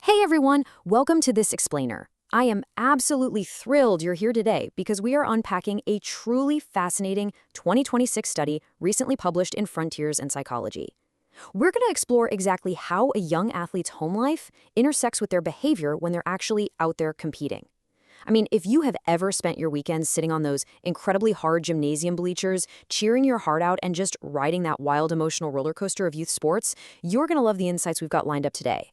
Hey everyone, welcome to this explainer. I am absolutely thrilled you're here today because we are unpacking a truly fascinating 2026 study recently published in Frontiers in Psychology. We're going to explore exactly how a young athlete's home life intersects with their behavior when they're actually out there competing. I mean, if you have ever spent your weekends sitting on those incredibly hard gymnasium bleachers, cheering your heart out and just riding that wild emotional roller coaster of youth sports, you're going to love the insights we've got lined up today.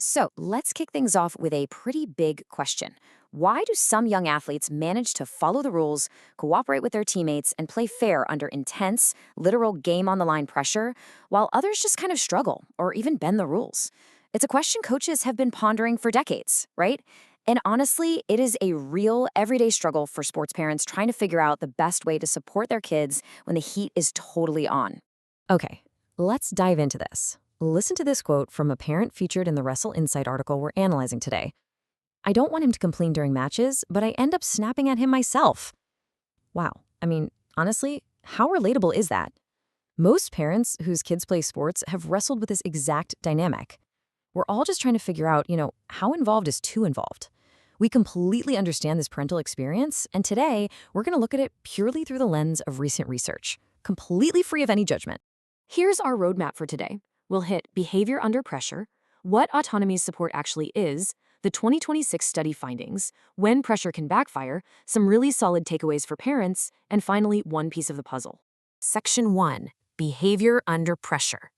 So let's kick things off with a pretty big question. Why do some young athletes manage to follow the rules, cooperate with their teammates, and play fair under intense, literal game-on-the-line pressure, while others just kind of struggle or even bend the rules? It's a question coaches have been pondering for decades, right? And honestly, it is a real, everyday struggle for sports parents trying to figure out the best way to support their kids when the heat is totally on. Okay, let's dive into this. Listen to this quote from a parent featured in the Wrestle Insight article we're analyzing today. "I don't want him to complain during matches, but I end up snapping at him myself." Wow. I mean, honestly, how relatable is that? Most parents whose kids play sports have wrestled with this exact dynamic. We're all just trying to figure out, how involved is too involved? We completely understand this parental experience, and today we're going to look at it purely through the lens of recent research, completely free of any judgment. Here's our roadmap for today. We'll hit behavior under pressure, what autonomy support actually is, the 2026 study findings, when pressure can backfire, some really solid takeaways for parents, and finally, one piece of the puzzle. Section 1. Behavior under pressure.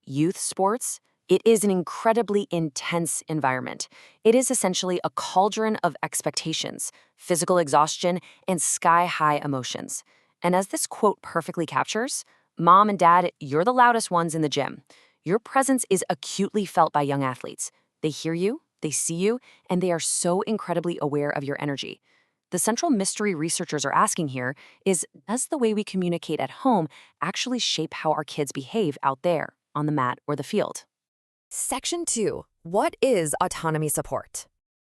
Youth sports. It is an incredibly intense environment. It is essentially a cauldron of expectations, physical exhaustion, and sky-high emotions. And as this quote perfectly captures, Mom and Dad, you're the loudest ones in the gym. Your presence is acutely felt by young athletes. They hear you, they see you, and they are so incredibly aware of your energy. The central mystery researchers are asking here is, does the way we communicate at home actually shape how our kids behave out there, on the mat or the field? Section 2. What is autonomy support?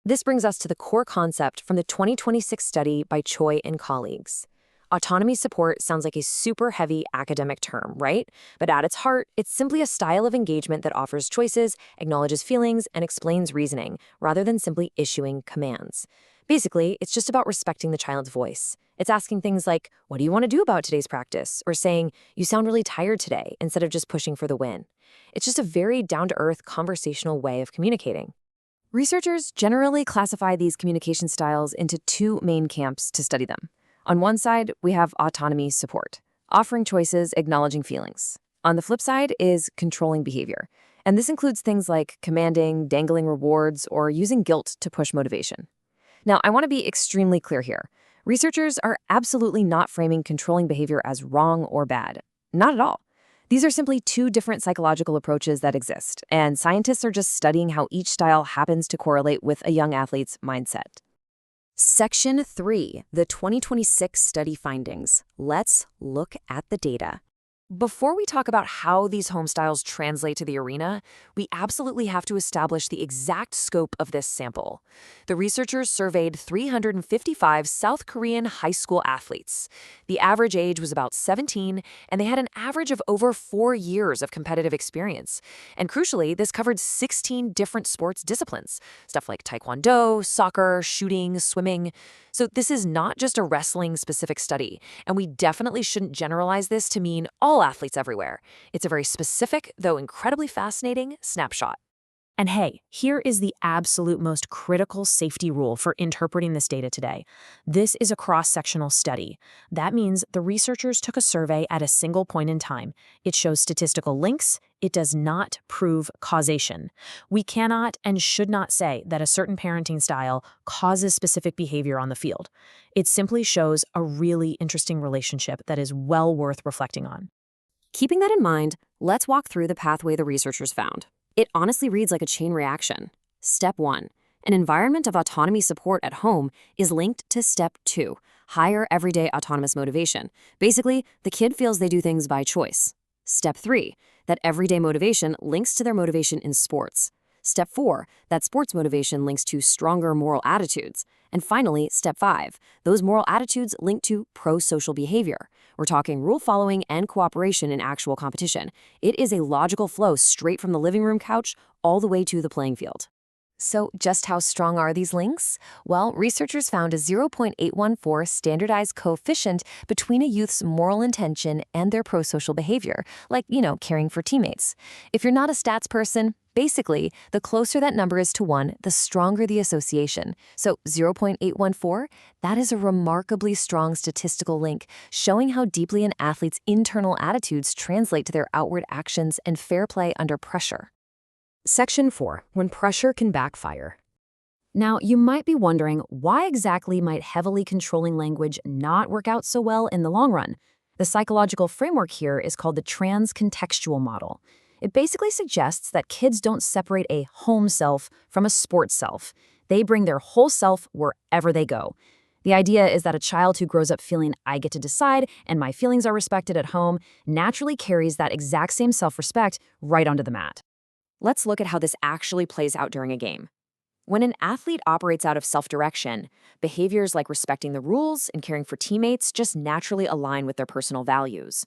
This brings us to the core concept from the 2026 study by Choi and colleagues. Autonomy support sounds like a super heavy academic term, right? But at its heart, it's simply a style of engagement that offers choices, acknowledges feelings, and explains reasoning, rather than simply issuing commands. Basically, it's just about respecting the child's voice. It's asking things like, "What do you want to do about today's practice?" Or saying, "You sound really tired today," instead of just pushing for the win. It's just a very down-to-earth conversational way of communicating. Researchers generally classify these communication styles into two main camps to study them. On one side, we have autonomy support, offering choices, acknowledging feelings. On the flip side is controlling behavior. And this includes things like commanding, dangling rewards, or using guilt to push motivation. Now, I want to be extremely clear here. Researchers are absolutely not framing controlling behavior as wrong or bad. Not at all. These are simply two different psychological approaches that exist, and scientists are just studying how each style happens to correlate with a young athlete's mindset. Section 3, the 2026 study findings. Let's look at the data. Before we talk about how these home styles translate to the arena, we absolutely have to establish the exact scope of this sample. The researchers surveyed 355 South Korean high school athletes. The average age was about 17, and they had an average of over 4 years of competitive experience. And crucially, this covered 16 different sports disciplines, stuff like taekwondo, soccer, shooting, swimming. So this is not just a wrestling-specific study, and we definitely shouldn't generalize this to mean all athletes everywhere. It's a very specific, though incredibly fascinating, snapshot. And hey, here is the absolute most critical safety rule for interpreting this data today. This is a cross-sectional study. That means the researchers took a survey at a single point in time. It shows statistical links. It does not prove causation. We cannot and should not say that a certain parenting style causes specific behavior on the field. It simply shows a really interesting relationship that is well worth reflecting on. Keeping that in mind, let's walk through the pathway the researchers found. It honestly reads like a chain reaction. Step 1. An environment of autonomy support at home is linked to Step 2, higher everyday autonomous motivation. Basically, the kid feels they do things by choice. Step 3. That everyday motivation links to their motivation in sports. Step 4. That sports motivation links to stronger moral attitudes. And finally, Step 5. Those moral attitudes link to pro-social behavior. We're talking rule following and cooperation in actual competition. It is a logical flow straight from the living room couch all the way to the playing field. So just how strong are these links? Well, researchers found a 0.814 standardized coefficient between a youth's moral intention and their prosocial behavior, like, caring for teammates. If you're not a stats person, basically, the closer that number is to 1, the stronger the association. So 0.814, that is a remarkably strong statistical link, showing how deeply an athlete's internal attitudes translate to their outward actions and fair play under pressure. Section 4. When pressure can backfire. Now, you might be wondering, why exactly might heavily controlling language not work out so well in the long run? The psychological framework here is called the trans-contextual model. It basically suggests that kids don't separate a home self from a sports self. They bring their whole self wherever they go. The idea is that a child who grows up feeling I get to decide and my feelings are respected at home naturally carries that exact same self-respect right onto the mat. Let's look at how this actually plays out during a game. When an athlete operates out of self-direction, behaviors like respecting the rules and caring for teammates just naturally align with their personal values.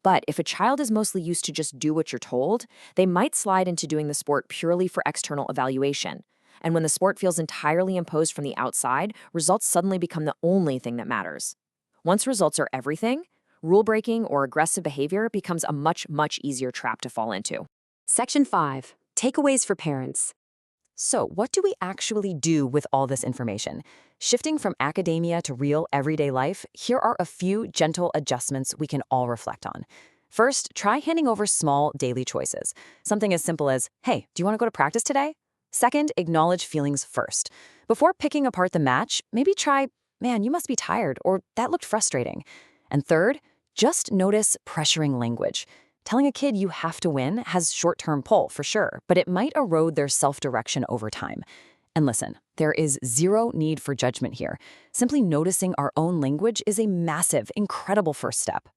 But if a child is mostly used to just do what you're told, they might slide into doing the sport purely for external evaluation. And when the sport feels entirely imposed from the outside, results suddenly become the only thing that matters. Once results are everything, rule-breaking or aggressive behavior becomes a much easier trap to fall into. Section 5. Takeaways for parents. So, what do we actually do with all this information? Shifting from academia to real everyday life, here are a few gentle adjustments we can all reflect on. First, try handing over small daily choices. Something as simple as, hey, do you want to go to practice today? Second, acknowledge feelings first. Before picking apart the match, maybe try, man, you must be tired, or that looked frustrating. And third, just notice pressuring language. Telling a kid you have to win has short-term pull, for sure, but it might erode their self-direction over time. And listen, there is zero need for judgment here. Simply noticing our own language is a massive, incredible first step.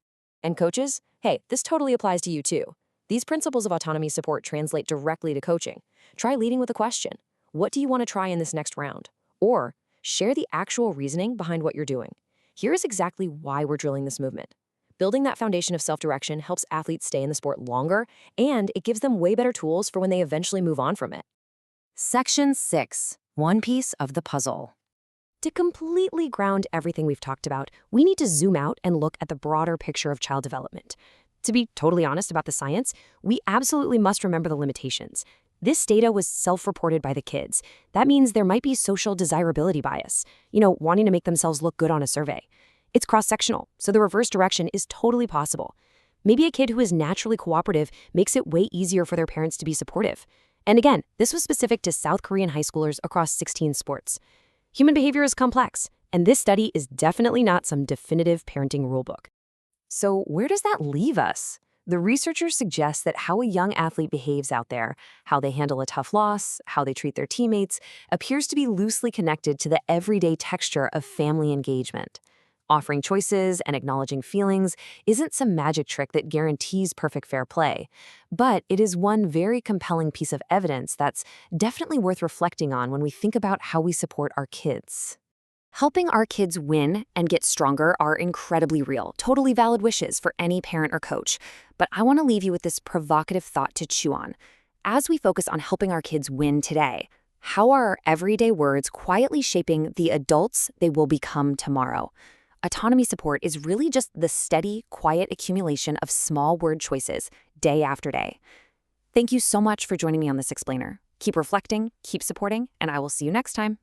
And coaches, hey, this totally applies to you too. These principles of autonomy support translate directly to coaching. Try leading with a question. What do you want to try in this next round? Or share the actual reasoning behind what you're doing. Here's exactly why we're drilling this movement. Building that foundation of self-direction helps athletes stay in the sport longer, and it gives them way better tools for when they eventually move on from it. Section 6. One piece of the puzzle. To completely ground everything we've talked about, we need to zoom out and look at the broader picture of child development. To be totally honest about the science, we absolutely must remember the limitations. This data was self-reported by the kids. That means there might be social desirability bias, wanting to make themselves look good on a survey. It's cross-sectional, so the reverse direction is totally possible. Maybe a kid who is naturally cooperative makes it way easier for their parents to be supportive. And again, this was specific to South Korean high schoolers across 16 sports. Human behavior is complex, and this study is definitely not some definitive parenting rulebook. So where does that leave us? The researchers suggest that how a young athlete behaves out there, how they handle a tough loss, how they treat their teammates, appears to be loosely connected to the everyday texture of family engagement. Offering choices and acknowledging feelings isn't some magic trick that guarantees perfect fair play, but it is one very compelling piece of evidence that's definitely worth reflecting on when we think about how we support our kids. Helping our kids win and get stronger are incredibly real, totally valid wishes for any parent or coach. But I want to leave you with this provocative thought to chew on. As we focus on helping our kids win today, how are our everyday words quietly shaping the adults they will become tomorrow? Autonomy support is really just the steady, quiet accumulation of small word choices, day after day. Thank you so much for joining me on this explainer. Keep reflecting, keep supporting, and I will see you next time.